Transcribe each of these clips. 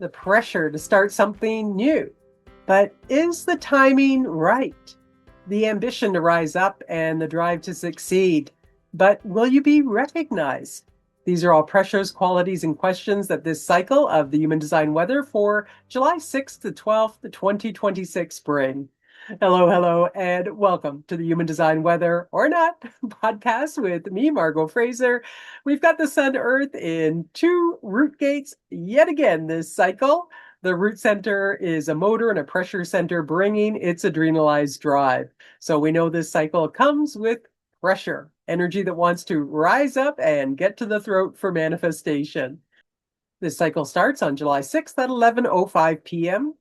the pressure to start something new. But is the timing right? The ambition to rise up and the drive to succeed. But will you be recognized? These are all pressures, qualities, and questions that this cycle of the Human Design Weather for July 6th to 12th, 2026 bring. Hello, and welcome to the Human Design Weather or Not podcast with me, Margo Fraser. We've got the Sun Earth in two root gates yet again this cycle. The root center is a motor and a pressure center bringing its adrenalized drive. So we know this cycle comes with pressure, energy that wants to rise up and get to the throat for manifestation. This cycle starts on July 6th at 11:05 p.m.,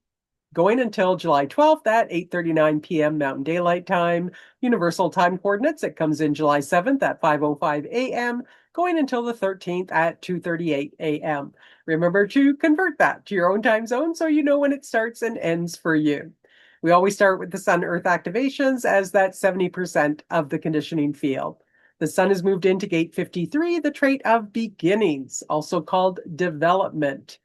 going until July 12th at 8:39 p.m. Mountain Daylight Time. Universal time coordinates, it comes in July 7th at 5:05 a.m., going until the 13th at 2:38 a.m. Remember to convert that to your own time zone so you know when it starts and ends for you. We always start with the Sun-Earth activations as that 70% of the conditioning field. The Sun has moved into gate 53, the trait of beginnings, also called development.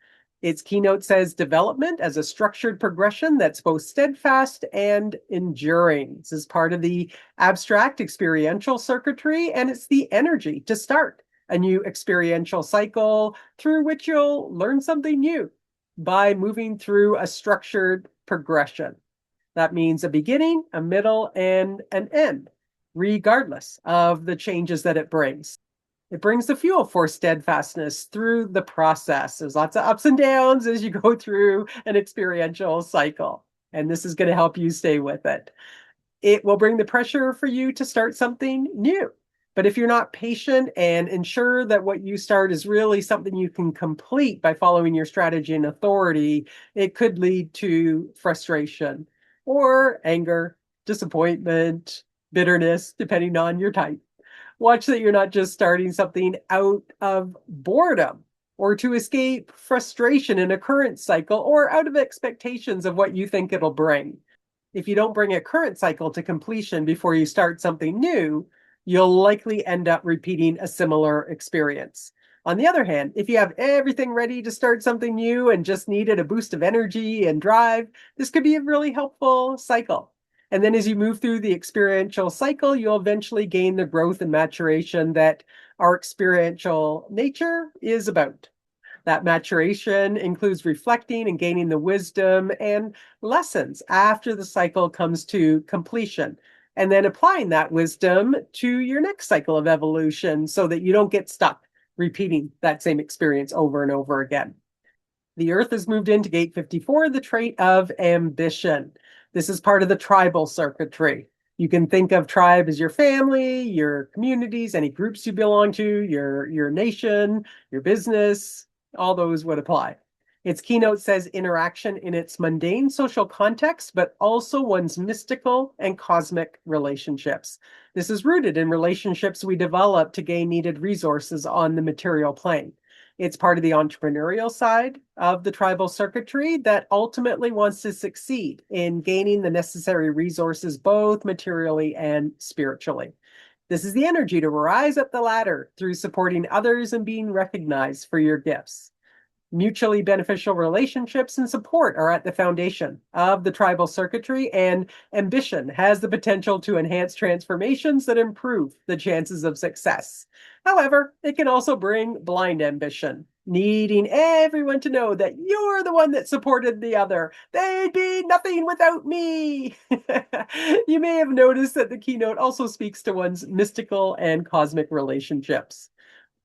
Its keynote says development as a structured progression that's both steadfast and enduring. This is part of the abstract experiential circuitry, and it's the energy to start a new experiential cycle through which you'll learn something new by moving through a structured progression. That means a beginning, a middle, and an end, regardless of the changes that it brings. It brings the fuel for steadfastness through the process. There's lots of ups and downs as you go through an experiential cycle, and this is going to help you stay with it. It will bring the pressure for you to start something new. But if you're not patient and ensure that what you start is really something you can complete by following your strategy and authority, it could lead to frustration or anger, disappointment, bitterness, depending on your type. Watch that you're not just starting something out of boredom or to escape frustration in a current cycle or out of expectations of what you think it'll bring. If you don't bring a current cycle to completion before you start something new, you'll likely end up repeating a similar experience. On the other hand, if you have everything ready to start something new and just needed a boost of energy and drive, this could be a really helpful cycle. And then as you move through the experiential cycle, you'll eventually gain the growth and maturation that our experiential nature is about. That maturation includes reflecting and gaining the wisdom and lessons after the cycle comes to completion, and then applying that wisdom to your next cycle of evolution so that you don't get stuck repeating that same experience over and over again. The Earth has moved into gate 54, the trait of ambition. This is part of the tribal circuitry. You can think of tribe as your family, your communities, any groups you belong to, your nation, your business, all those would apply. Its keynote says interaction in its mundane social context, but also one's mystical and cosmic relationships. This is rooted in relationships we develop to gain needed resources on the material plane. It's part of the entrepreneurial side of the tribal circuitry that ultimately wants to succeed in gaining the necessary resources, both materially and spiritually. This is the energy to rise up the ladder through supporting others and being recognized for your gifts. Mutually beneficial relationships and support are at the foundation of the tribal circuitry, and ambition has the potential to enhance transformations that improve the chances of success. However, it can also bring blind ambition, needing everyone to know that you're the one that supported the other. They'd be nothing without me. You may have noticed that the keynote also speaks to one's mystical and cosmic relationships.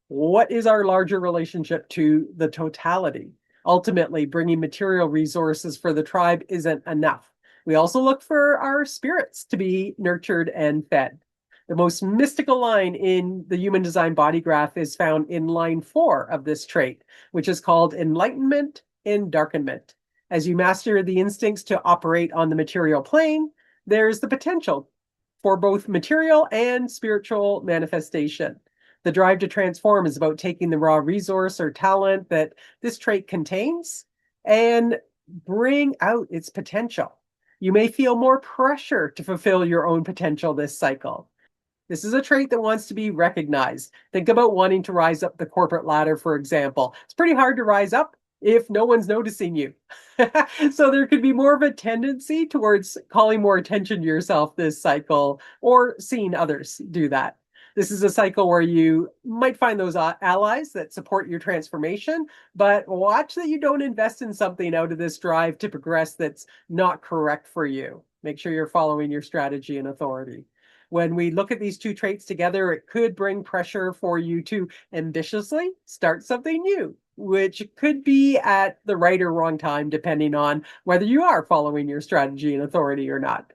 What is our larger relationship to the totality? Ultimately, bringing material resources for the tribe isn't enough. We also look for our spirits to be nurtured and fed. The most mystical line in the human design body graph is found in line 4 of this trait, which is called enlightenment in darkenment. As you master the instincts to operate on the material plane, there's the potential for both material and spiritual manifestation. The drive to transform is about taking the raw resource or talent that this trait contains and bring out its potential. You may feel more pressure to fulfill your own potential this cycle. This is a trait that wants to be recognized. Think about wanting to rise up the corporate ladder, for example. It's pretty hard to rise up if no one's noticing you. So there could be more of a tendency towards calling more attention to yourself this cycle or seeing others do that. This is a cycle where you might find those allies that support your transformation, but watch that you don't invest in something out of this drive to progress that's not correct for you. Make sure you're following your strategy and authority. When we look at these two traits together, it could bring pressure for you to ambitiously start something new, which could be at the right or wrong time, depending on whether you are following your strategy and authority or not.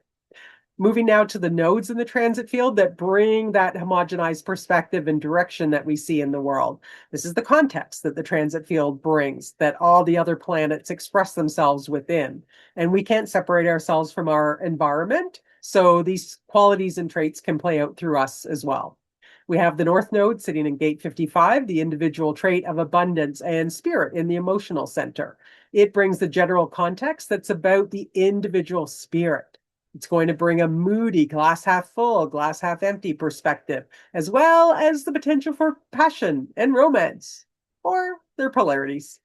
Moving now to the nodes in the transit field that bring that homogenized perspective and direction that we see in the world. This is the context that the transit field brings, that all the other planets express themselves within. And we can't separate ourselves from our environment, so these qualities and traits can play out through us as well. We have the North Node sitting in gate 55, the individual trait of abundance and spirit in the emotional center. It brings the general context that's about the individual spirit. It's going to bring a moody, glass half full, glass half empty perspective, as well as the potential for passion and romance, or their polarities.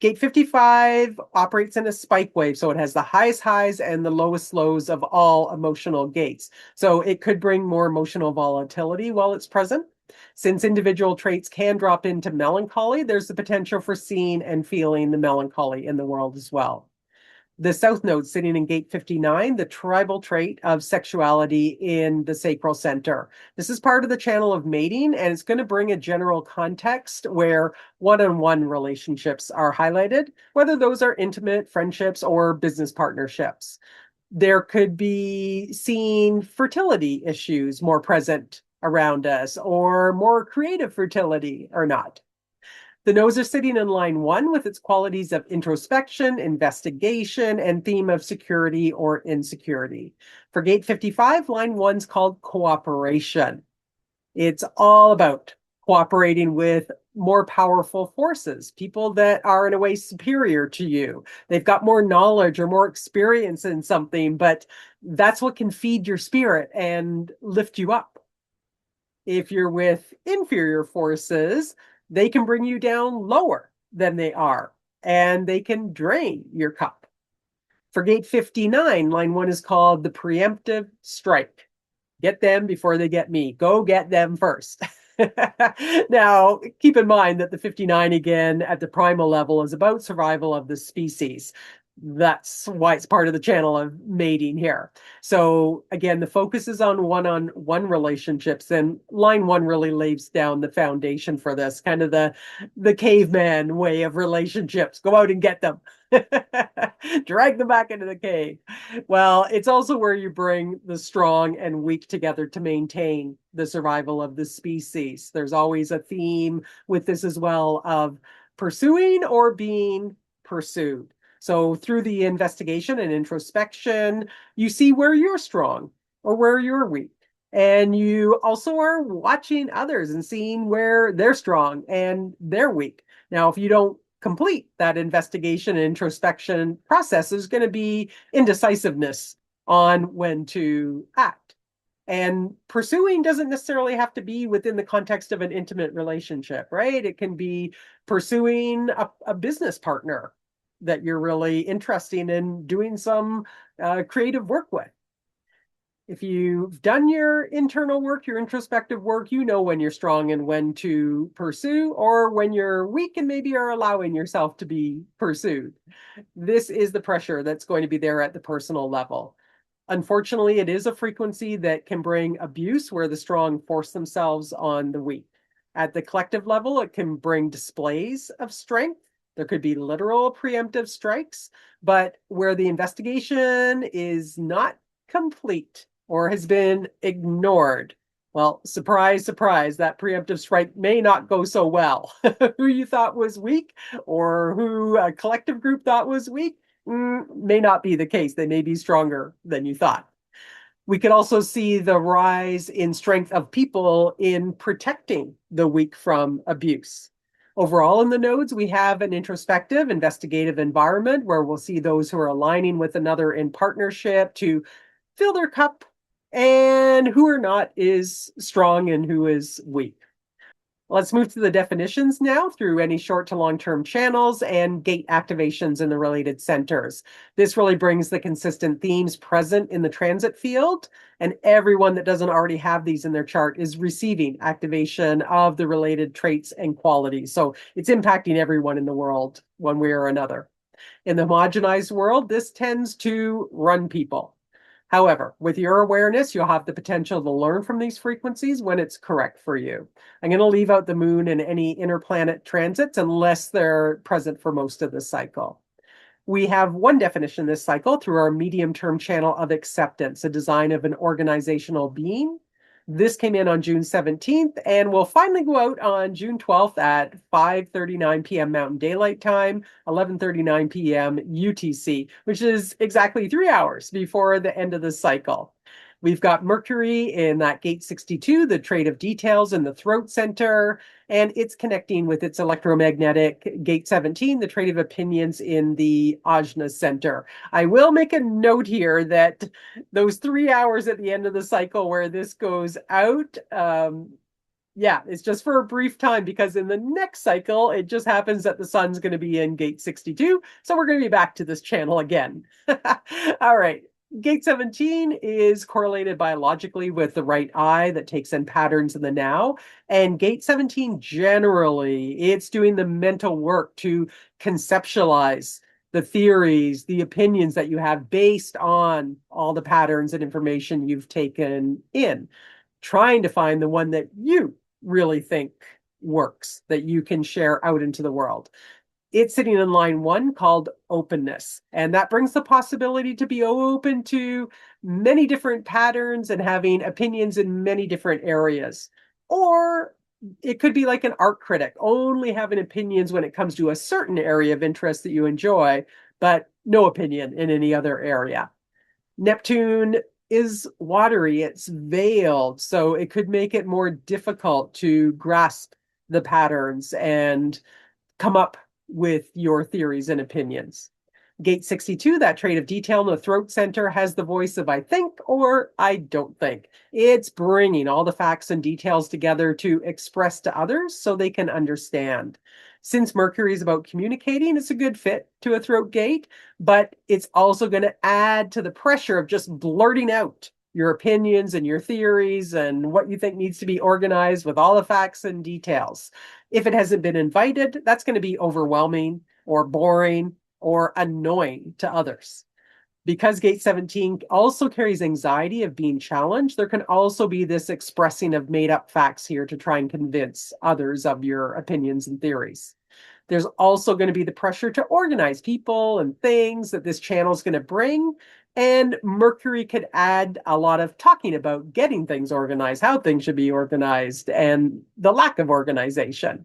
Gate 55 operates in a spike wave, so it has the highest highs and the lowest lows of all emotional gates. So it could bring more emotional volatility while it's present. Since individual traits can drop into melancholy, there's the potential for seeing and feeling the melancholy in the world as well. The South Node sitting in gate 59, the tribal trait of sexuality in the sacral center. This is part of the channel of mating, and it's going to bring a general context where one-on-one relationships are highlighted, whether those are intimate friendships or business partnerships. There could be seeing fertility issues more present around us, or more creative fertility or not. The nodes are sitting in line 1 with its qualities of introspection, investigation, and theme of security or insecurity. For gate 55, line 1's called cooperation. It's all about cooperating with more powerful forces, people that are in a way superior to you. They've got more knowledge or more experience in something, but that's what can feed your spirit and lift you up. If you're with inferior forces, they can bring you down lower than they are, and they can drain your cup. For gate 59, line 1 is called the preemptive strike. Get them before they get me. Go get them first. Now, keep in mind that the 59 again at the primal level is about survival of the species. That's why it's part of the channel of mating here. So again, the focus is on one-on-one relationships, and line 1 really lays down the foundation for this, kind of the caveman way of relationships. Go out and get them. Drag them back into the cave. Well, it's also where you bring the strong and weak together to maintain the survival of the species. There's always a theme with this as well of pursuing or being pursued. So through the investigation and introspection, you see where you're strong or where you're weak. And you also are watching others and seeing where they're strong and they're weak. Now, if you don't complete that investigation and introspection process, there's going to be indecisiveness on when to act. And pursuing doesn't necessarily have to be within the context of an intimate relationship, right? It can be pursuing a business partner that you're really interested in doing some creative work with. If you've done your internal work, your introspective work, you know when you're strong and when to pursue, or when you're weak and maybe are allowing yourself to be pursued. This is the pressure that's going to be there at the personal level. Unfortunately, it is a frequency that can bring abuse where the strong force themselves on the weak. At the collective level, it can bring displays of strength. There could be literal preemptive strikes, but where the investigation is not complete or has been ignored, well, surprise, surprise, that preemptive strike may not go so well. Who you thought was weak or who a collective group thought was weak may not be the case. They may be stronger than you thought. We could also see the rise in strength of people in protecting the weak from abuse. Overall, in the nodes, we have an introspective, investigative environment where we'll see those who are aligning with another in partnership to fill their cup, and who are not is strong and who is weak. Let's move to the definitions now through any short to long-term channels and gate activations in the related centers. This really brings the consistent themes present in the transit field, and everyone that doesn't already have these in their chart is receiving activation of the related traits and qualities. So it's impacting everyone in the world one way or another. In the homogenized world, this tends to run people. However, with your awareness, you'll have the potential to learn from these frequencies when it's correct for you. I'm going to leave out the moon and any interplanet transits unless they're present for most of the cycle. We have one definition this cycle through our medium-term channel of acceptance, a design of an organizational being. This came in on June 17th and will finally go out on June 12th at 5:39 p.m. Mountain Daylight Time, 11:39 p.m. UTC, which is exactly 3 hours before the end of the cycle. We've got Mercury in that gate 62, the trait of details in the throat center, and it's connecting with its electromagnetic gate 17, the trait of opinions in the Ajna center. I will make a note here that those 3 hours at the end of the cycle where this goes out, yeah, it's just for a brief time because in the next cycle, it just happens that the sun's going to be in gate 62. So we're going to be back to this channel again. All right. Gate 17 is correlated biologically with the right eye that takes in patterns in the now. And gate 17, generally, it's doing the mental work to conceptualize the theories, the opinions that you have based on all the patterns and information you've taken in, trying to find the one that you really think works, that you can share out into the world. It's sitting in line 1 called openness. And that brings the possibility to be open to many different patterns and having opinions in many different areas. Or it could be like an art critic, only having opinions when it comes to a certain area of interest that you enjoy, but no opinion in any other area. Neptune is watery, it's veiled, so it could make it more difficult to grasp the patterns and come up with your theories and opinions. Gate 62, that trait of detail in the throat center, has the voice of I think or I don't think. It's bringing all the facts and details together to express to others so they can understand. Since Mercury is about communicating, it's a good fit to a throat gate, but it's also going to add to the pressure of just blurting out your opinions and your theories and what you think needs to be organized with all the facts and details. If it hasn't been invited, that's going to be overwhelming or boring or annoying to others. Because gate 17 also carries anxiety of being challenged, there can also be this expressing of made up facts here to try and convince others of your opinions and theories. There's also going to be the pressure to organize people and things that this channel is going to bring. And Mercury could add a lot of talking about getting things organized, how things should be organized, and the lack of organization.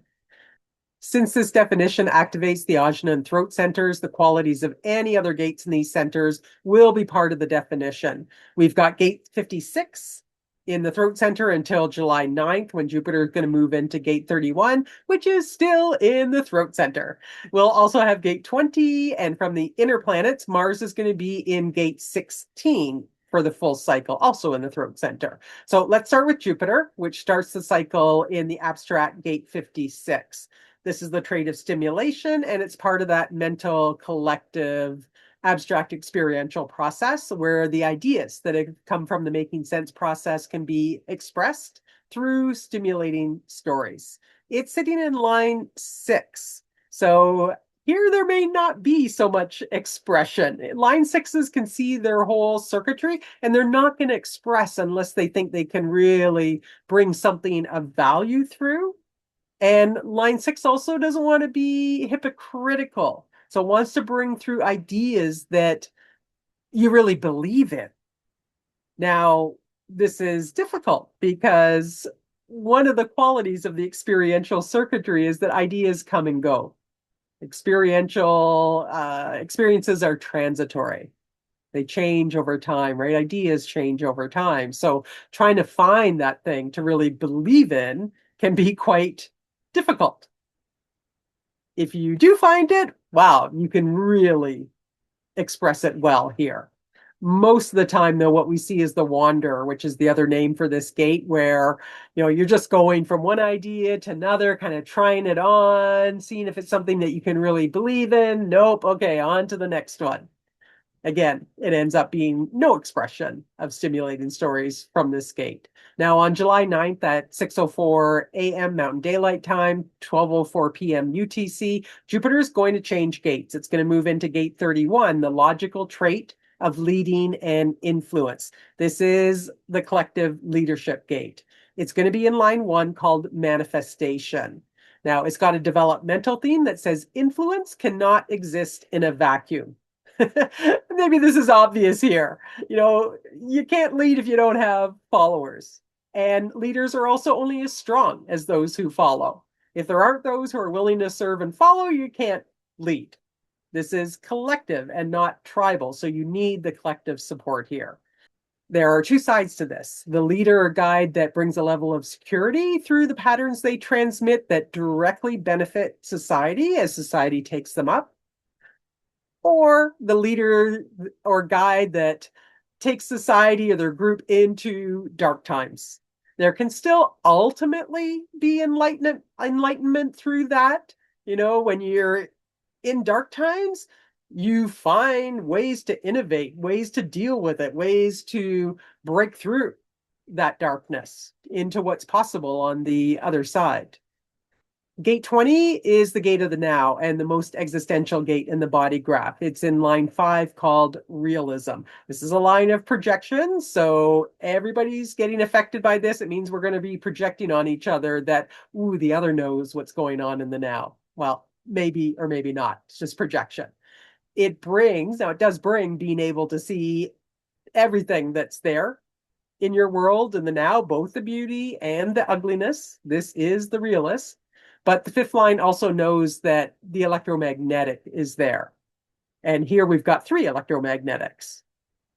Since this definition activates the ajna and throat centers, the qualities of any other gates in these centers will be part of the definition. We've got gate 56 in the throat center until July 9th, when Jupiter is going to move into gate 31, which is still in the throat center. We'll also have gate 20, and from the inner planets, Mars is going to be in gate 16 for the full cycle, also in the throat center. So let's start with Jupiter, which starts the cycle in the abstract gate 56. This is the trait of stimulation, and it's part of that mental, collective, abstract experiential process where the ideas that have come from the making sense process can be expressed through stimulating stories. It's sitting in line 6. So here there may not be so much expression. Line 6s can see their whole circuitry, and they're not going to express unless they think they can really bring something of value through. And line 6 also doesn't want to be hypocritical. So it wants to bring through ideas that you really believe in. Now, this is difficult because one of the qualities of the experiential circuitry is that ideas come and go. Experiential experiences are transitory. They change over time, right? Ideas change over time. So trying to find that thing to really believe in can be quite difficult. If you do find it, wow, you can really express it well here. Most of the time, though, what we see is the wander, which is the other name for this gate, where you're just going from one idea to another, kind of trying it on, seeing if it's something that you can really believe in. Nope. Okay, on to the next one. Again, it ends up being no expression of stimulating stories from this gate. Now, on July 9th at 6:04 a.m. Mountain Daylight Time, 12:04 p.m. UTC, Jupiter is going to change gates. It's going to move into gate 31, the logical trait of leading and influence. This is the collective leadership gate. It's going to be in line 1 called manifestation. Now, it's got a developmental theme that says influence cannot exist in a vacuum. Maybe this is obvious here. You can't lead if you don't have followers. And leaders are also only as strong as those who follow. If there aren't those who are willing to serve and follow, you can't lead. This is collective and not tribal. So you need the collective support here. There are two sides to this. The leader or guide that brings a level of security through the patterns they transmit that directly benefit society as society takes them up, or the leader or guide that takes society or their group into dark times. There can still ultimately be enlightenment through that. When you're in dark times, you find ways to innovate, ways to deal with it, ways to break through that darkness into what's possible on the other side. Gate 20 is the gate of the now and the most existential gate in the body graph. It's in line 5 called realism. This is a line of projection, so everybody's getting affected by this. It means we're going to be projecting on each other that, ooh, the other knows what's going on in the now. Well, maybe or maybe not. It's just projection. It does bring being able to see everything that's there in your world in the now, both the beauty and the ugliness. This is the realist. But the 5th line also knows that the electromagnetic is there. And here we've got 3 electromagnetics.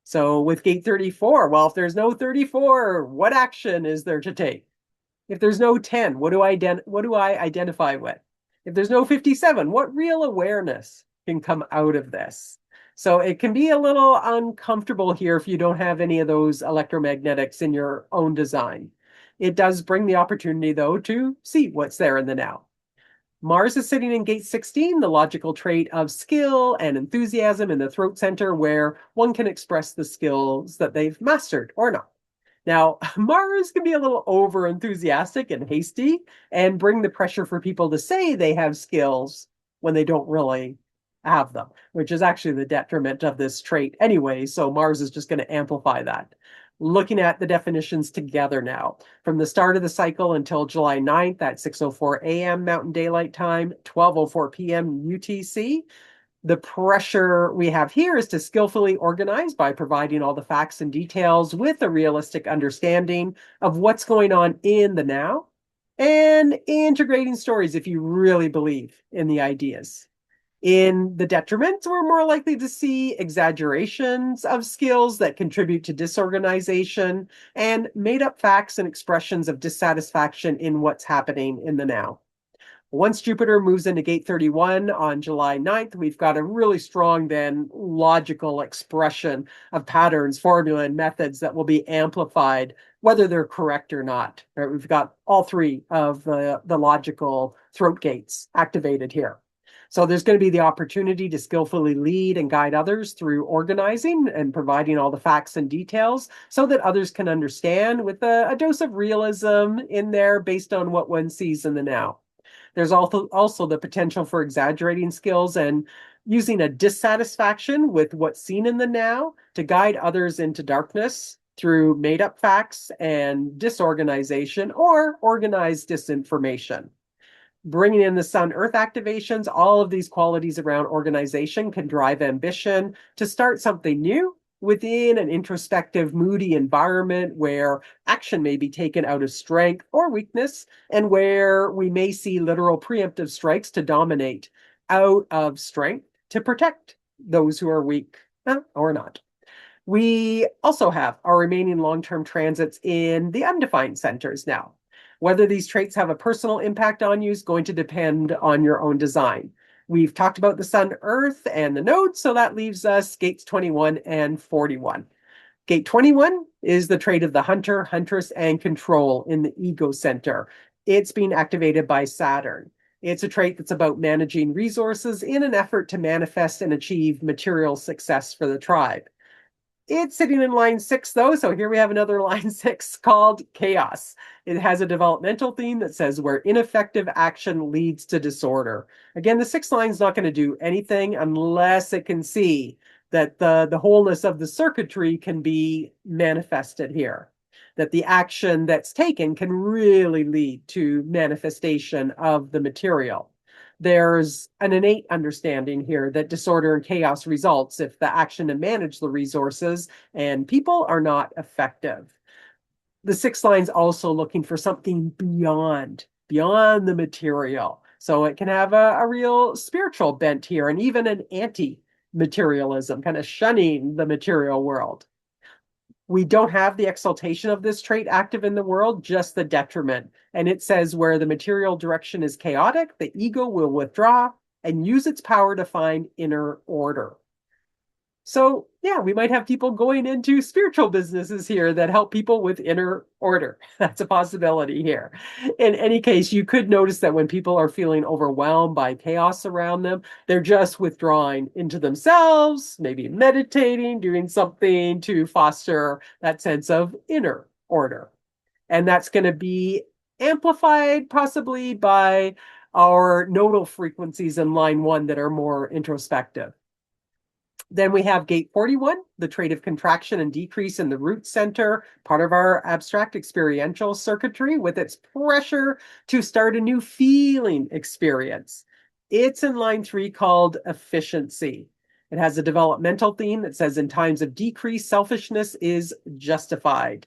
So with gate 34, well, if there's no 34, what action is there to take? If there's no 10, what do I identify with? If there's no 57, what real awareness can come out of this? So it can be a little uncomfortable here if you don't have any of those electromagnetics in your own design. It does bring the opportunity, though, to see what's there in the now. Mars is sitting in gate 16, the logical trait of skill and enthusiasm in the throat center, where one can express the skills that they've mastered or not. Now, Mars can be a little over enthusiastic and hasty and bring the pressure for people to say they have skills when they don't really have them, which is actually the detriment of this trait anyway. So Mars is just going to amplify that. Looking at the definitions together now, from the start of the cycle until July 9th at 6:04 a.m. Mountain Daylight Time, 12:04 p.m. UTC. The pressure we have here is to skillfully organize by providing all the facts and details with a realistic understanding of what's going on in the now and integrating stories if you really believe in the ideas. In the detriments, we're more likely to see exaggerations of skills that contribute to disorganization and made up facts and expressions of dissatisfaction in what's happening in the now. Once Jupiter moves into gate 31 on July 9th, we've got a really strong, then, logical expression of patterns, formula, and methods that will be amplified, whether they're correct or not. Right? We've got all 3 of the logical throat gates activated here. So there's going to be the opportunity to skillfully lead and guide others through organizing and providing all the facts and details so that others can understand, with a dose of realism in there based on what one sees in the now. There's also the potential for exaggerating skills and using a dissatisfaction with what's seen in the now to guide others into darkness through made-up facts and disorganization or organized disinformation. Bringing in the Sun-Earth activations, all of these qualities around organization can drive ambition to start something new within an introspective, moody environment where action may be taken out of strength or weakness, and where we may see literal preemptive strikes to dominate out of strength to protect those who are weak or not. We also have our remaining long-term transits in the undefined centers now. Whether these traits have a personal impact on you is going to depend on your own design. We've talked about the sun, earth, and the nodes, so that leaves us gates 21 and 41. Gate 21 is the trait of the hunter, huntress, and control in the ego center. It's being activated by Saturn. It's a trait that's about managing resources in an effort to manifest and achieve material success for the tribe. It's sitting in line 6, though, so here we have another line 6 called chaos. It has a developmental theme that says where ineffective action leads to disorder. Again, the 6th line is not going to do anything unless it can see that the wholeness of the circuitry can be manifested here, that the action that's taken can really lead to manifestation of the material. There's an innate understanding here that disorder and chaos results if the action to manage the resources and people are not effective. The 6th line's also looking for something beyond the material. So it can have a real spiritual bent here and even an anti-materialism, kind of shunning the material world. We don't have the exaltation of this trait active in the world, just the detriment. And it says where the material direction is chaotic, the ego will withdraw and use its power to find inner order. So, yeah, we might have people going into spiritual businesses here that help people with inner order. That's a possibility here. In any case, you could notice that when people are feeling overwhelmed by chaos around them, they're just withdrawing into themselves, maybe meditating, doing something to foster that sense of inner order. And that's going to be amplified possibly by our nodal frequencies in line 1 that are more introspective. Then we have gate 41, the trait of contraction and decrease in the root center, part of our abstract experiential circuitry with its pressure to start a new feeling experience. It's in line 3 called efficiency. It has a developmental theme that says in times of decrease, selfishness is justified.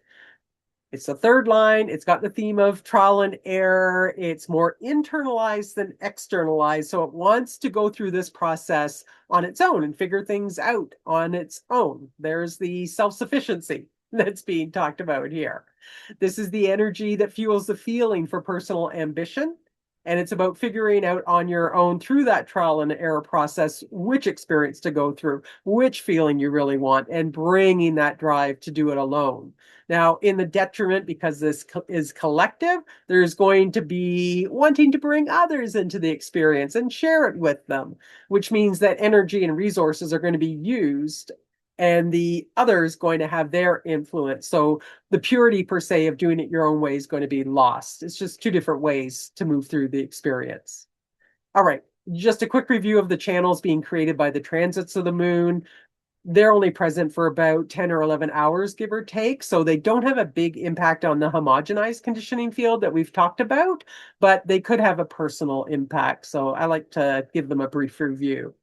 It's the 3rd line. It's got the theme of trial and error. It's more internalized than externalized. So it wants to go through this process on its own and figure things out on its own. There's the self-sufficiency that's being talked about here. This is the energy that fuels the feeling for personal ambition. And it's about figuring out on your own through that trial and error process which experience to go through, which feeling you really want, and bringing that drive to do it alone. Now, in the detriment, because this is collective, there's going to be wanting to bring others into the experience and share it with them, which means that energy and resources are going to be used and the other's going to have their influence. So the purity per se of doing it your own way is going to be lost. It's just 2 different ways to move through the experience. All right, just a quick review of the channels being created by the transits of the moon. They're only present for about 10 or 11 hours, give or take. So they don't have a big impact on the homogenized conditioning field that we've talked about, but they could have a personal impact. So I like to give them a brief review.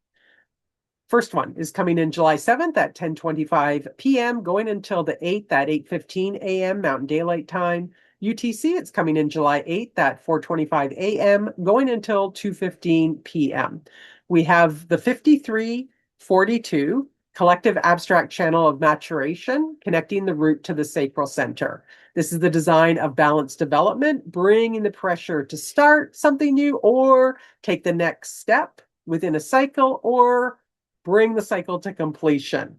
First one is coming in July 7th at 10:25 p.m., going until the 8th at 8:15 a.m. Mountain Daylight Time. UTC, it's coming in July 8th at 4:25 a.m., going until 2:15 p.m. We have the 5342 collective abstract channel of maturation, connecting the root to the sacral center. This is the design of balanced development, bringing the pressure to start something new or take the next step within a cycle or bring the cycle to completion.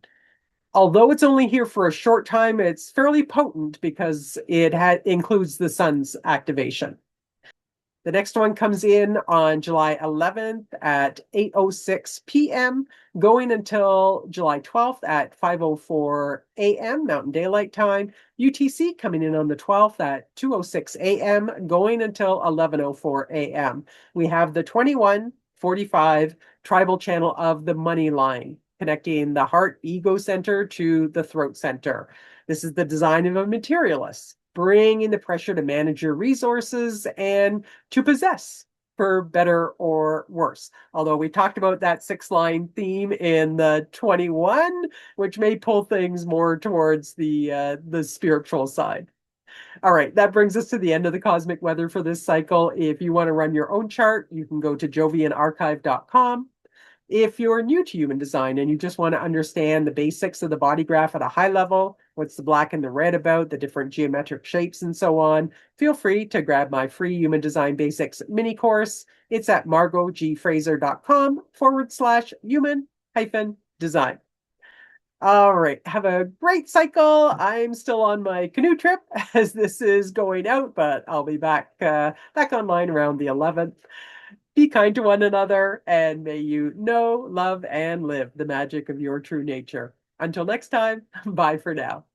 Although it's only here for a short time, it's fairly potent because it includes the sun's activation. The next one comes in on July 11th at 8:06 p.m., going until July 12th at 5:04 a.m. Mountain Daylight Time. UTC coming in on the 12th at 2:06 a.m., going until 11:04 a.m. We have the 2145 tribal channel of the money line, connecting the heart ego center to the throat center. This is the design of a materialist, bringing the pressure to manage your resources and to possess, for better or worse. Although we talked about that 6-line theme in the 21, which may pull things more towards the spiritual side. All right, that brings us to the end of the cosmic weather for this cycle. If you want to run your own chart, you can go to jovianarchive.com. If you're new to human design and you just want to understand the basics of the body graph at a high level, what's the black and the red about, the different geometric shapes, and so on, feel free to grab my free Human Design Basics mini course. It's at margogfraser.com/human design. All right. Have a great cycle. I'm still on my canoe trip as this is going out, but I'll be back online around the 11th. Be kind to one another, and may you know, love, and live the magic of your true nature. Until next time, bye for now.